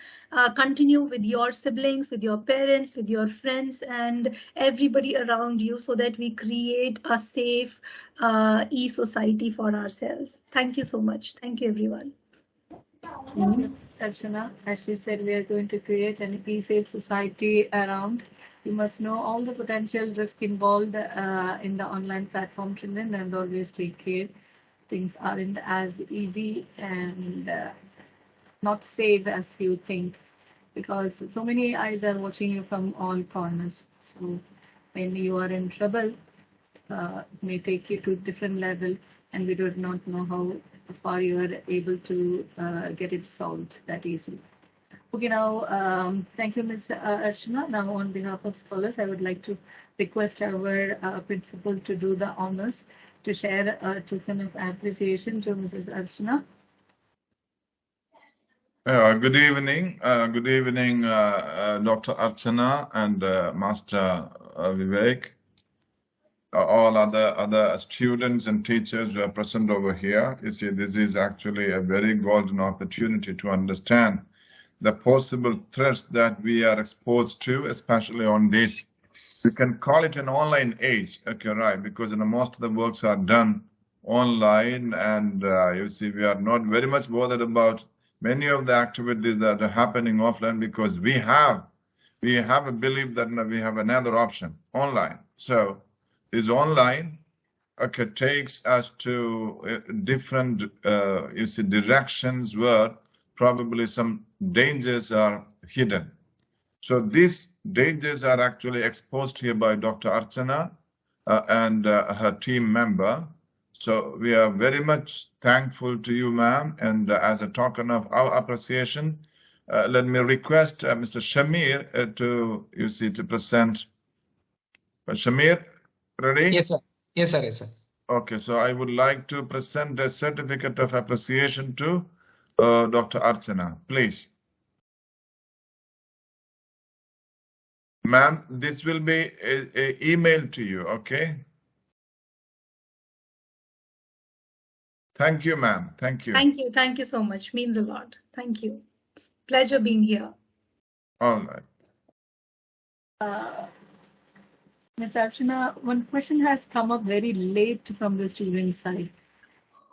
C: continue with your siblings, with your parents, with your friends, and everybody around you, so that we create a safe e-society for ourselves. Thank you so much. Thank you, everyone.
A: Thank you, Archana. As she said, we are going to create an e-safe society around. You must know all the potential risk involved in the online platform, children, and always take care. Things aren't as easy and not safe as you think, because so many eyes are watching you from all corners. So when you are in trouble, it may take you to a different level, and we do not know how far you are able to get it solved that easily. Okay, now thank you, Ms. Archana. Now, on behalf of scholars, I would like to request our principal to do the honors to share a token of appreciation to Mrs. Archana.
F: Good evening, Dr. Archana and Master Vivek. All other students and teachers who are present over here. You see, this is actually a very golden opportunity to understand the possible threats that we are exposed to, especially on this. We can call it an online age, okay, right? Because most of the works are done online, and you see, we are not very much bothered about many of the activities that are happening offline, because we have a belief that we have another option, online. So this online, okay, takes us to different you see, directions where probably some dangers are hidden. So these dangers are actually exposed here by Dr. Archana and her team member. So we are very much thankful to you, ma'am. And as a token of our appreciation, let me request Mr. Shamir to present. Shamir, ready?
G: Yes, sir. Yes, sir. Yes, sir.
F: Okay, so I would like to present a certificate of appreciation to Dr. Archana, please. Ma'am, this will be a email to you, okay? Thank you, ma'am. Thank you.
C: Thank you. Thank you so much. Means a lot. Thank you. Pleasure being here.
F: All right.
A: Ms. Archana, one question has come up very late from the student side.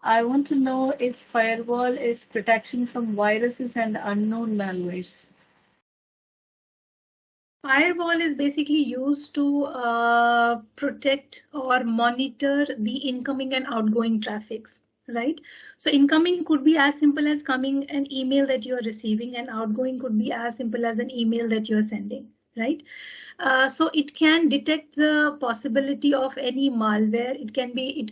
A: I want to know if firewall is protection from viruses and unknown malwares.
C: Firewall is basically used to protect or monitor the incoming and outgoing traffics, right? So incoming could be as simple as coming an email that you are receiving, and outgoing could be as simple as an email that you are sending, right? So it can detect the possibility of any malware. It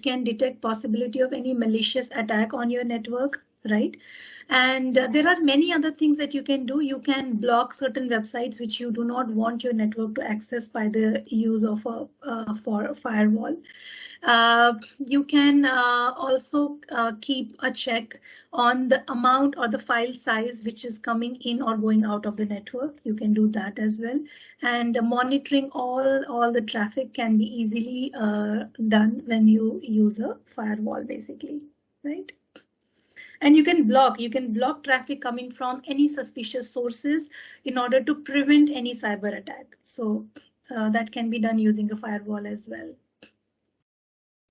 C: can detect possibility of any malicious attack on your network, right? And there are many other things that you can do. You can block certain websites which you do not want your network to access by the use of a firewall. You can also keep a check on the amount or the file size which is coming in or going out of the network. You can do that as well. And monitoring all the traffic can be easily done when you use a firewall, basically, right? And you can block traffic coming from any suspicious sources in order to prevent any cyber attack. So that can be done using a firewall as well.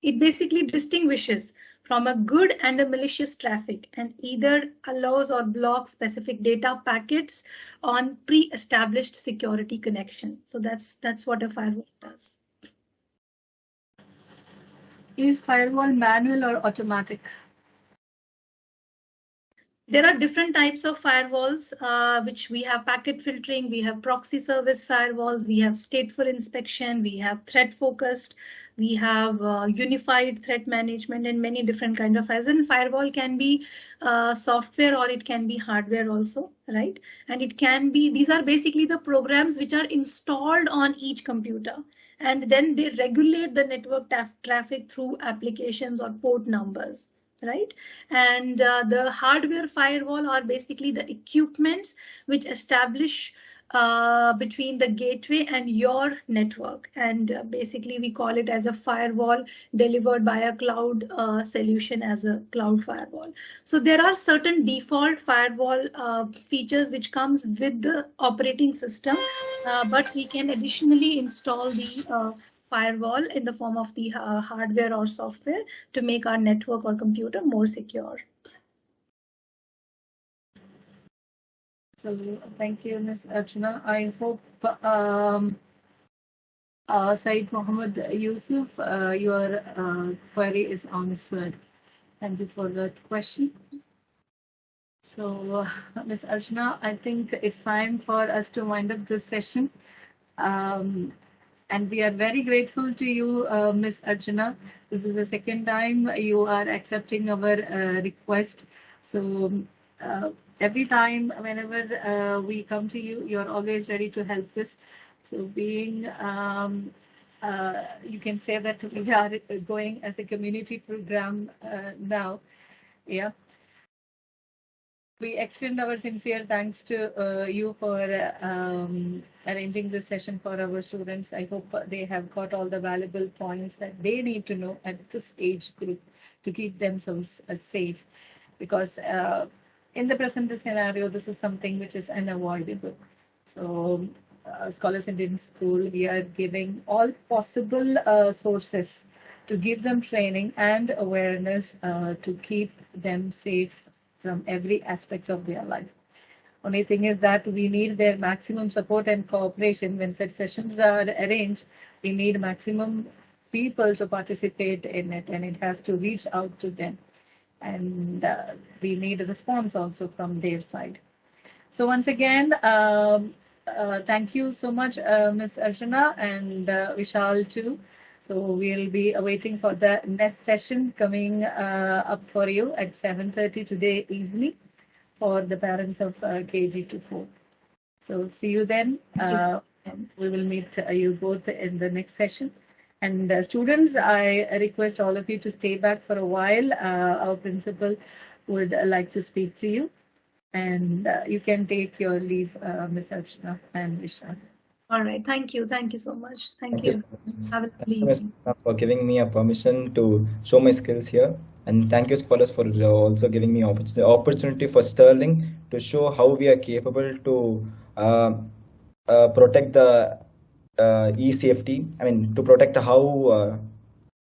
C: It basically distinguishes from a good and a malicious traffic, and either allows or blocks specific data packets on pre-established security connection. So that's what a firewall does.
A: Is firewall manual or automatic?
C: There are different types of firewalls, which we have packet filtering, we have proxy service firewalls, we have stateful inspection, we have threat focused, we have unified threat management, and many different kinds of firewalls. And firewall can be software or it can be hardware also, right? And it can be, these are basically the programs which are installed on each computer, and then they regulate the network traffic through applications or port numbers. Right, and the hardware firewall are basically the equipments which establish between the gateway and your network. And basically, we call it as a firewall delivered by a cloud solution as a cloud firewall. So there are certain default firewall features which comes with the operating system, but we can additionally install the firewall in the form of the hardware or software to make our network or computer more secure.
A: So thank you, Ms. Archana. I hope Said Mohammed Yusuf, your query is answered. Thank you for that question. So, Ms. Archana, I think it's time for us to wind up this session. And we are very grateful to you, Ms. Archana. This is the second time you are accepting our request. So every time, whenever we come to you, you're always ready to help us. So being, you can say that we are going as a community program now. Yeah. We extend our sincere thanks to you for arranging this session for our students. I hope they have got all the valuable points that they need to know at this age group to keep themselves safe. Because in the present scenario, this is something which is unavoidable. So, Scholars Indian School, we are giving all possible sources to give them training and awareness to keep them safe from every aspects of their life. Only thing is that we need their maximum support and cooperation. When such sessions are arranged, we need maximum people to participate in it, and it has to reach out to them. And we need a response also from their side. So once again, thank you so much, Ms. Archana and Vishal too. So we'll be awaiting for the next session coming up for you at 7:30 today evening for the parents of KG to 4. So see you then. And we will meet you both in the next session. And students, I request all of you to stay back for a while. Our principal would like to speak to you. And you can take your leave, Ms. Archana and Vishal.
C: All right. Thank you. Thank you so much. Thank you. Have a lovely
D: Thank
C: evening.
D: you for giving me a permission to show my skills here. And thank you, scholars, for also giving me the opportunity for Stirling to show how we are capable to protect the e-safety. I mean, to protect how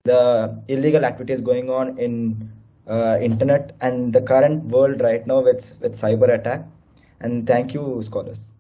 D: the illegal activities going on in internet and the current world right now with cyber attack. And thank you, scholars.